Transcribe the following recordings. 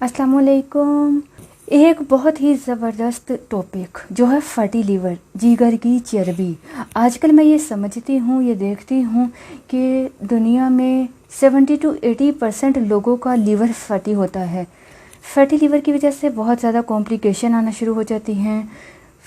अस्सलाम वालेकुम। एक बहुत ही ज़बरदस्त टॉपिक जो है फैटी लीवर, जिगर की चर्बी। आजकल मैं ये समझती हूँ, ये देखती हूँ कि दुनिया में 70 to 80% लोगों का लीवर फैटी होता है। फैटी लीवर की वजह से बहुत ज़्यादा कॉम्प्लिकेशन आना शुरू हो जाती हैं।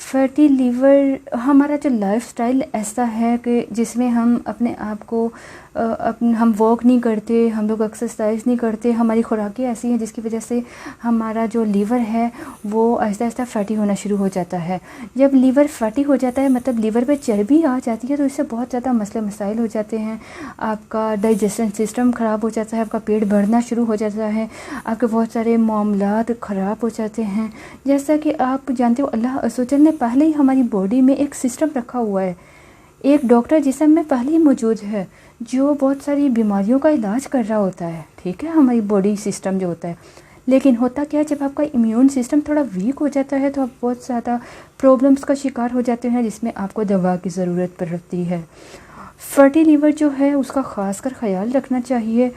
फैटी लीवर, हमारा जो लाइफस्टाइल ऐसा है कि जिसमें हम अपने आप को हम वॉक नहीं करते, हम लोग एक्सरसाइज नहीं करते, हमारी खुराकें ऐसी हैं जिसकी वजह से हमारा जो लीवर है वो आहिस्ता आहिस्ता फैटी होना शुरू हो जाता है। जब लीवर फैटी हो जाता है मतलब लीवर पे चर्बी आ जाती है तो इससे बहुत ज़्यादा मसले मसाइल हो जाते हैं। आपका डाइजेशन सिस्टम ख़राब हो जाता है, आपका पेट बढ़ना शुरू हो जाता है, आपके बहुत सारे मामलात ख़राब हो जाते हैं। जैसा कि आप जानते हो, अल्लाह अज़्ज़ व जल ने पहले ही हमारी बॉडी में एक सिस्टम रखा हुआ है, एक डॉक्टर जिसम में पहले ही मौजूद है जो बहुत सारी बीमारियों का इलाज कर रहा होता है। ठीक है, हमारी बॉडी सिस्टम जो होता है। लेकिन होता क्या है, जब आपका इम्यून सिस्टम थोड़ा वीक हो जाता है तो आप बहुत ज़्यादा प्रॉब्लम्स का शिकार हो जाते हैं जिसमें आपको दवा की ज़रूरत पड़ती है। फैटी लीवर जो है उसका ख़ास कर ख्याल रखना चाहिए।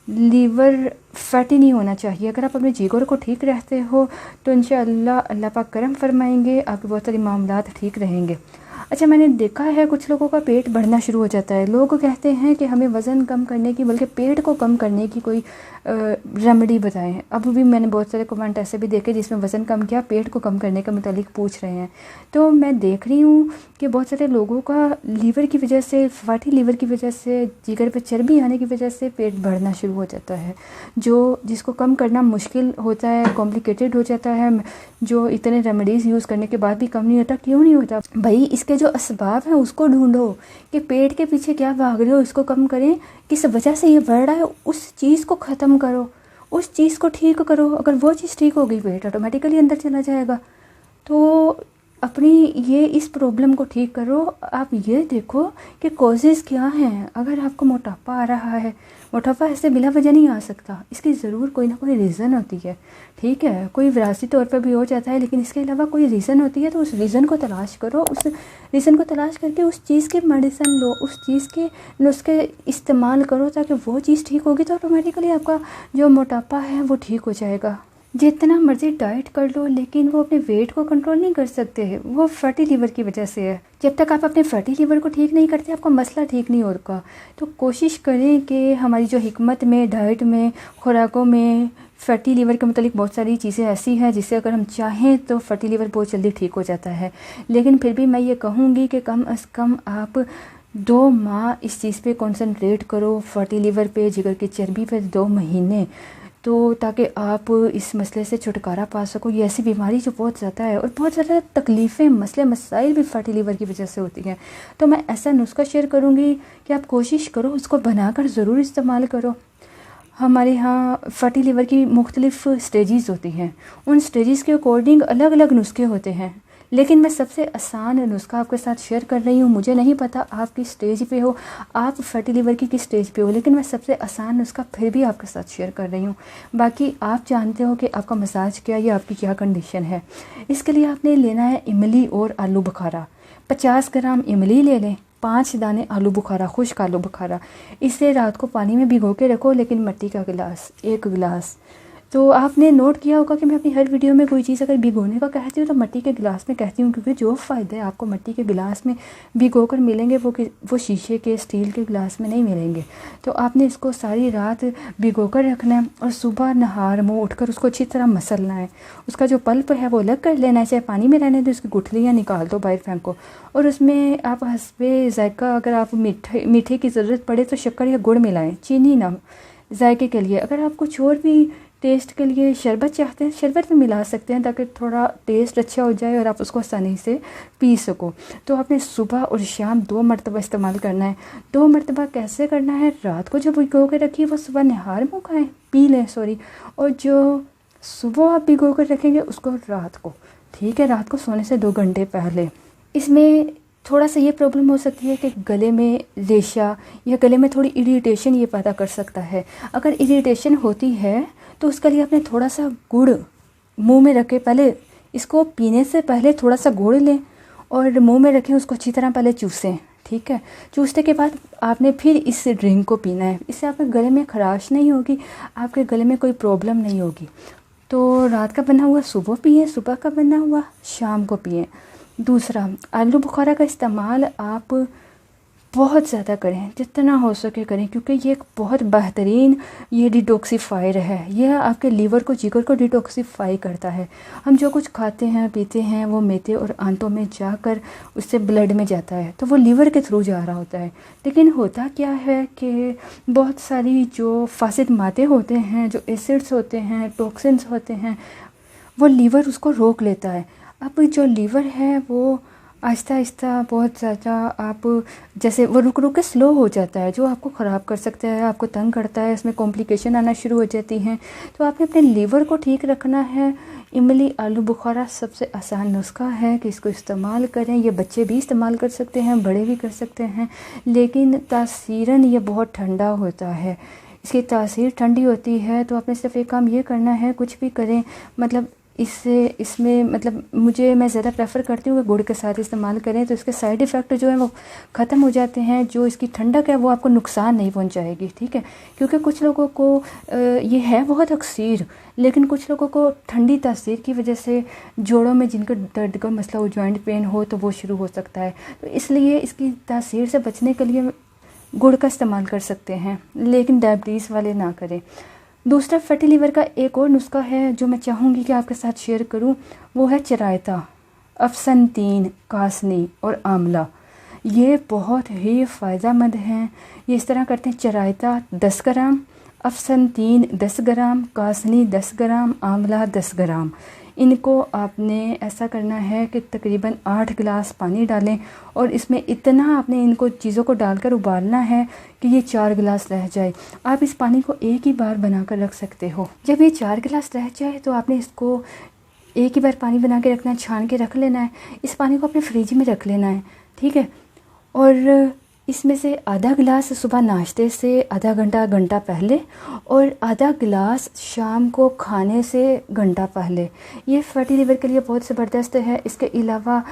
लीवर फैटी नहीं होना चाहिए। अगर आप अपने जिगर को ठीक रखते हो तो इंशाअल्लाह अल्लाह पाक करम फरमाएंगे, आपके बहुत सारे मामलात ठीक रहेंगे। अच्छा, मैंने देखा है कुछ लोगों का पेट बढ़ना शुरू हो जाता है। लोग कहते हैं कि हमें वज़न कम करने की, बल्कि पेट को कम करने की कोई रेमेडी बताएं। अब भी मैंने बहुत सारे कमेंट ऐसे भी देखे जिसमें वज़न कम किया, पेट को कम करने के मुतालिक पूछ रहे हैं। तो मैं देख रही हूँ कि बहुत सारे लोगों का लीवर की वजह से, फैटी लीवर की वजह से, जिगर पर चर्बी आने की वजह से पेट बढ़ना शुरू हो जाता है, जिसको कम करना मुश्किल होता है, कॉम्प्लिकेटेड हो जाता है, जो इतने रेमेडीज़ यूज़ करने के बाद भी कम नहीं होता। क्यों नहीं होता भाई? इसके जो असबाब हैं उसको ढूंढो कि पेट के पीछे क्या भाग रहे हो, इसको कम करें। किस वजह से ये बढ़ रहा है, उस चीज़ को ख़त्म करो, उस चीज़ को ठीक करो। अगर वो चीज़ ठीक हो गई, पेट ऑटोमेटिकली अंदर चला जाएगा। तो अपनी ये इस प्रॉब्लम को ठीक करो। आप ये देखो कि कॉजेज़ क्या हैं। अगर आपको मोटापा आ रहा है, मोटापा ऐसे बिला वजह नहीं आ सकता, इसकी ज़रूर कोई ना कोई रीज़न होती है। ठीक है, कोई विरासती तौर पर भी हो जाता है, लेकिन इसके अलावा कोई रीज़न होती है। तो उस रीज़न को तलाश करो, उस रीज़न को तलाश करके उस चीज़ के मेडिसिन लो, उस चीज़ के नुस्खे इस्तेमाल करो, ताकि वो चीज़ ठीक होगी तो ऑटोमेटिकली आपका जो मोटापा है वो ठीक हो जाएगा। जितना मर्जी डाइट कर लो लेकिन वो अपने वेट को कंट्रोल नहीं कर सकते हैं, वो फैटी लीवर की वजह से है। जब तक आप अपने फैटी लीवर को ठीक नहीं करते, आपका मसला ठीक नहीं होगा। तो कोशिश करें कि हमारी जो हिकमत में, डाइट में, खुराकों में फैटी लीवर के मतलब बहुत सारी चीज़ें ऐसी हैं जिससे अगर हम चाहें तो फैटी लीवर बहुत जल्दी ठीक हो जाता है। लेकिन फिर भी मैं ये कहूँगी कि कम अज़ कम आप 2 माह इस चीज़ पे कंसंट्रेट करो, फैटी लीवर पे, जिगर की चर्बी पे 2 महीने, तो ताकि आप इस मसले से छुटकारा पा सको। ये ऐसी बीमारी जो बहुत ज़्यादा है और बहुत ज़्यादा तकलीफ़ें, मसले मसाइल भी फैटी लीवर की वजह से होती हैं। तो मैं ऐसा नुस्खा शेयर करूँगी कि आप कोशिश करो, उसको बनाकर ज़रूर इस्तेमाल करो। हमारे यहाँ फैटी लीवर की मुख्तलिफ़ स्टेजेस होती हैं, उन स्टेजेस के अकॉर्डिंग अलग अलग नुस्खे होते हैं। लेकिन मैं सबसे आसान नुस्खा आपके साथ शेयर कर रही हूँ। मुझे नहीं पता आप किस स्टेज पे हो, आप फैटी लीवर की किस स्टेज पे हो, लेकिन मैं सबसे आसान नुस्खा फिर भी आपके साथ शेयर कर रही हूँ। बाकी आप जानते हो कि आपका मसाज क्या है या आपकी क्या कंडीशन है। इसके लिए आपने लेना है इमली और आलू बुखारा। 50 ग्राम इमली ले लें, 5 दाने आलू बुखारा, खुश्क आलू बुखारा। इसे रात को पानी में भिगो के रखो, लेकिन मिट्टी का गिलास, 1 गिलास। तो आपने नोट किया होगा कि मैं अपनी हर वीडियो में कोई चीज़ अगर भिगोने का कहती हूँ तो मिट्टी के गिलास में कहती हूँ, क्योंकि जो फ़ायदे आपको मिट्टी के गिलास में भिगो कर मिलेंगे वो शीशे के, स्टील के गिलास में नहीं मिलेंगे। तो आपने इसको सारी रात भिगो कर रखना है और सुबह नहार मुँह उठकर उसको अच्छी तरह मसलना है। उसका जो पल्प है वो अलग कर लेना है, चाहे पानी में रहने दो, उसकी गुठलियाँ निकाल दो, बाहर फेंको। और उसमें आप हस्बे ज़ायका, अगर आप मीठे की ज़रूरत पड़े तो शक्कर या गुड़ मिलाएं, चीनी ना, जायके के लिए। अगर आप कुछ और भी टेस्ट के लिए शरबत चाहते हैं, शरबत भी मिला सकते हैं ताकि थोड़ा टेस्ट अच्छा हो जाए और आप उसको आसानी से पी सको। तो आपने सुबह और शाम 2 मरतबा इस्तेमाल करना है। 2 मरतबा कैसे करना है? रात को जो भिगो के रखिए वो सुबह निहार मुँह खाएँ, पी लें, सॉरी। और जो सुबह आप भिगो कर रखेंगे उसको रात को, ठीक है, रात को सोने से 2 घंटे पहले। इसमें थोड़ा सा ये प्रॉब्लम हो सकती है कि गले में रेशा या गले में थोड़ी इरिटेशन ये पैदा कर सकता है। अगर इरिटेशन होती है तो उसके लिए आपने थोड़ा सा गुड़ मुंह में रखे, पहले इसको पीने से पहले थोड़ा सा गुड़ लें और मुंह में रखें, उसको अच्छी तरह पहले चूसें। ठीक है, चूसने के बाद आपने फिर इस ड्रिंक को पीना है। इससे आपके गले में खराश नहीं होगी, आपके गले में कोई प्रॉब्लम नहीं होगी। तो रात का बना हुआ सुबह पिएं, सुबह का बना हुआ शाम को पिएं। दूसरा, आलू बुखारा का इस्तेमाल आप बहुत ज़्यादा करें, जितना हो सके करें, क्योंकि ये एक बहुत बेहतरीन ये डिटॉक्सीफायर है। यह आपके लीवर को, जिगर को डिटॉक्सीफाई करता है। हम जो कुछ खाते हैं पीते हैं वो मेदे और आंतों में जाकर उससे ब्लड में जाता है, तो वो लीवर के थ्रू जा रहा होता है। लेकिन होता क्या है कि बहुत सारी जो फासिद मादे होते हैं, जो एसिड्स होते हैं, टॉक्सिन्स होते हैं, वो लीवर उसको रोक लेता है। अब जो लीवर है वो आहिस्ता आहिस्ता बहुत ज़्यादा आप जैसे वो रुक रुक के स्लो हो जाता है, जो आपको ख़राब कर सकता है, आपको तंग करता है, इसमें कॉम्प्लिकेशन आना शुरू हो जाती हैं। तो आपने अपने लीवर को ठीक रखना है। इमली आलू बुखारा सबसे आसान नुस्खा है कि इसको इस्तेमाल करें। ये बच्चे भी इस्तेमाल कर सकते हैं, बड़े भी कर सकते हैं, लेकिन तासीरन ये बहुत ठंडा होता है, इसकी तासीर ठंडी होती है। तो आपने सिर्फ एक काम ये करना है, कुछ भी करें मतलब इसमें मतलब मैं ज़्यादा प्रेफर करती हूँ कि गुड़ के साथ इस्तेमाल करें, तो इसके साइड इफ़ेक्ट जो है वो ख़त्म हो जाते हैं। जो इसकी ठंडक है वो आपको नुकसान नहीं पहुँचाएगी, ठीक है। क्योंकि कुछ लोगों को ये है बहुत अक्सर, लेकिन कुछ लोगों को ठंडी तासीर की वजह से जोड़ों में जिनका दर्द का मसला हो, जॉइंट पेन हो, तो वो शुरू हो सकता है। तो इसलिए इसकी तासीर से बचने के लिए गुड़ का इस्तेमाल कर सकते हैं, लेकिन डायबिटीज़ वाले ना करें। दूसरा, फैटी लीवर का एक और नुस्खा है जो मैं चाहूँगी कि आपके साथ शेयर करूँ, वो है चरायता, अफसनतीन, कासनी और आंवला। ये बहुत ही फ़ायदेमंद हैं। ये इस तरह करते हैं, चरायता 10 ग्राम, अफसनतीन 10 ग्राम, कासनी 10 ग्राम, आंवला 10 ग्राम। इनको आपने ऐसा करना है कि तकरीबन 8 गिलास पानी डालें और इसमें इतना आपने इनको चीज़ों को डालकर उबालना है कि ये 4 गिलास रह जाए। आप इस पानी को एक ही बार बनाकर रख सकते हो। जब ये 4 गिलास रह जाए तो आपने इसको एक ही बार पानी बना के रखना है, छान के रख लेना है। इस पानी को अपने फ्रिज में रख लेना है, ठीक है। और इसमें से आधा गिलास सुबह नाश्ते से आधा घंटा पहले और आधा गिलास शाम को खाने से घंटा पहले। ये फैटी लीवर के लिए बहुत ज़बरदस्त है। इसके अलावा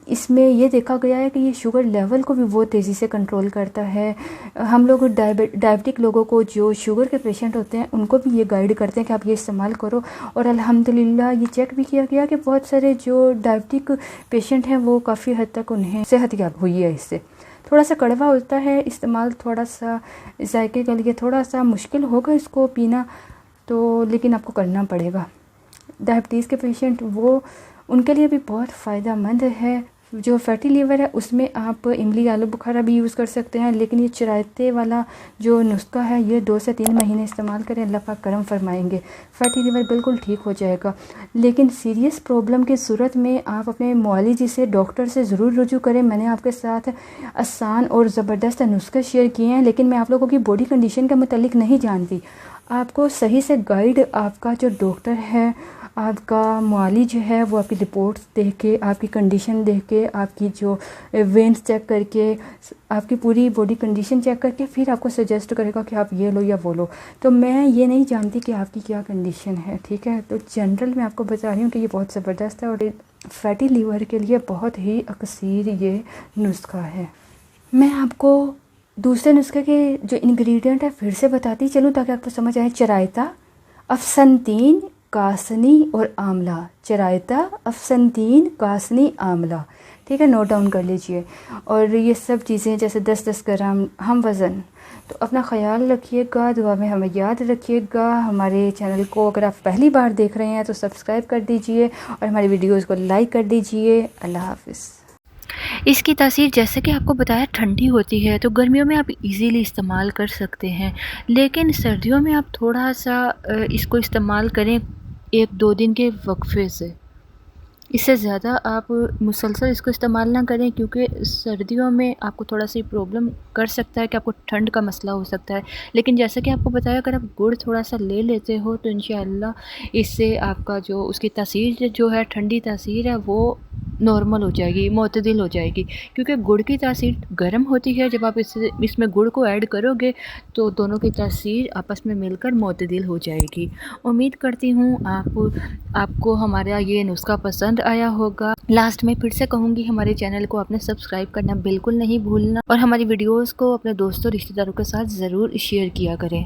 इसमें ये देखा गया है कि ये शुगर लेवल को भी बहुत तेज़ी से कंट्रोल करता है। हम लोग डायबिटिक लोगों को, जो शुगर के पेशेंट होते हैं, उनको भी ये गाइड करते हैं कि आप ये इस्तेमाल करो। और अल्हम्दुलिल्लाह ये चेक भी किया गया कि बहुत सारे जो डायबिटिक पेशेंट हैं वो काफ़ी हद तक उन्हें सेहतयाब हुई है इससे। थोड़ा सा कड़वा होता है इस्तेमाल, थोड़ा सा जायके के लिए थोड़ा सा मुश्किल होगा इसको पीना, तो लेकिन आपको करना पड़ेगा। डायबिटीज़ के पेशेंट वो उनके लिए भी बहुत फ़ायदेमंद है। जो फैटी लीवर है उसमें आप इमली आलू बुखारा भी यूज़ कर सकते हैं, लेकिन ये चरायते वाला जो नुस्खा है ये 2 से 3 महीने इस्तेमाल करें, अल्लाह पाक करम फरमाएंगे, फैटी लीवर बिल्कुल ठीक हो जाएगा। लेकिन सीरियस प्रॉब्लम की सूरत में आप अपने मुआलिज से, डॉक्टर से ज़रूर रुजू करें। मैंने आपके साथ आसान और ज़बरदस्त नुस्खे शेयर किए हैं, लेकिन मैं आप लोगों की बॉडी कंडीशन के मुतालिक नहीं जानती। आपको सही से गाइड आपका जो डॉक्टर है, आपका मुआलिज है, वो आपकी रिपोर्ट्स देख के, आपकी कंडीशन देख के, आपकी जो वेन्स चेक करके, आपकी पूरी बॉडी कंडीशन चेक करके फिर आपको सजेस्ट करेगा कि आप ये लो या वो लो। तो मैं ये नहीं जानती कि आपकी क्या कंडीशन है, ठीक है। तो जनरल मैं आपको बता रही हूँ कि ये बहुत ज़बरदस्त है और फैटी लीवर के लिए बहुत ही अक्सर ये नुस्खा है। मैं आपको दूसरे नुस्खे के जो इंग्रेडिएंट है फिर से बताती चलूँ ताकि आपको समझ आए। चरायता, अफसनतीन, कासनी और आंवला। चरायता, अफसनतीन, कासनी, आंवला, ठीक है, नोट डाउन कर लीजिए। और ये सब चीज़ें जैसे 10-10 ग्राम हम वज़न। तो अपना ख़याल रखिएगा, दुआ में हमें याद रखिएगा। हमारे चैनल को अगर आप पहली बार देख रहे हैं तो सब्सक्राइब कर दीजिए और हमारी वीडियोज़ को लाइक कर दीजिए। अल्लाह हाफ़िज़। इसकी तासीर जैसे कि आपको बताया ठंडी होती है, तो गर्मियों में आप इजीली इस्तेमाल कर सकते हैं, लेकिन सर्दियों में आप थोड़ा सा इसको इस्तेमाल करें 1-2 दिन के वक्फे से। इससे ज़्यादा आप मुसलसल इसको इस्तेमाल ना करें, क्योंकि सर्दियों में आपको थोड़ा सी प्रॉब्लम कर सकता है कि आपको ठंड का मसला हो सकता है। लेकिन जैसे कि आपको बताया, अगर आप गुड़ थोड़ा सा ले लेते हो तो इंशाअल्लाह इससे आपका जो उसकी तासीर जो है, ठंडी तासीर है, वो नॉर्मल हो जाएगी, मुतदिल हो जाएगी। क्योंकि गुड़ की तासीर गर्म होती है, जब आप इसमें गुड़ को ऐड करोगे तो दोनों की तासीर आपस में मिलकर मुतदिल हो जाएगी। उम्मीद करती हूँ आपको हमारा ये नुस्खा पसंद आया होगा। लास्ट में फिर से कहूँगी, हमारे चैनल को आपने सब्सक्राइब करना बिल्कुल नहीं भूलना और हमारी वीडियोज़ को अपने दोस्तों रिश्तेदारों के साथ ज़रूर शेयर किया करें।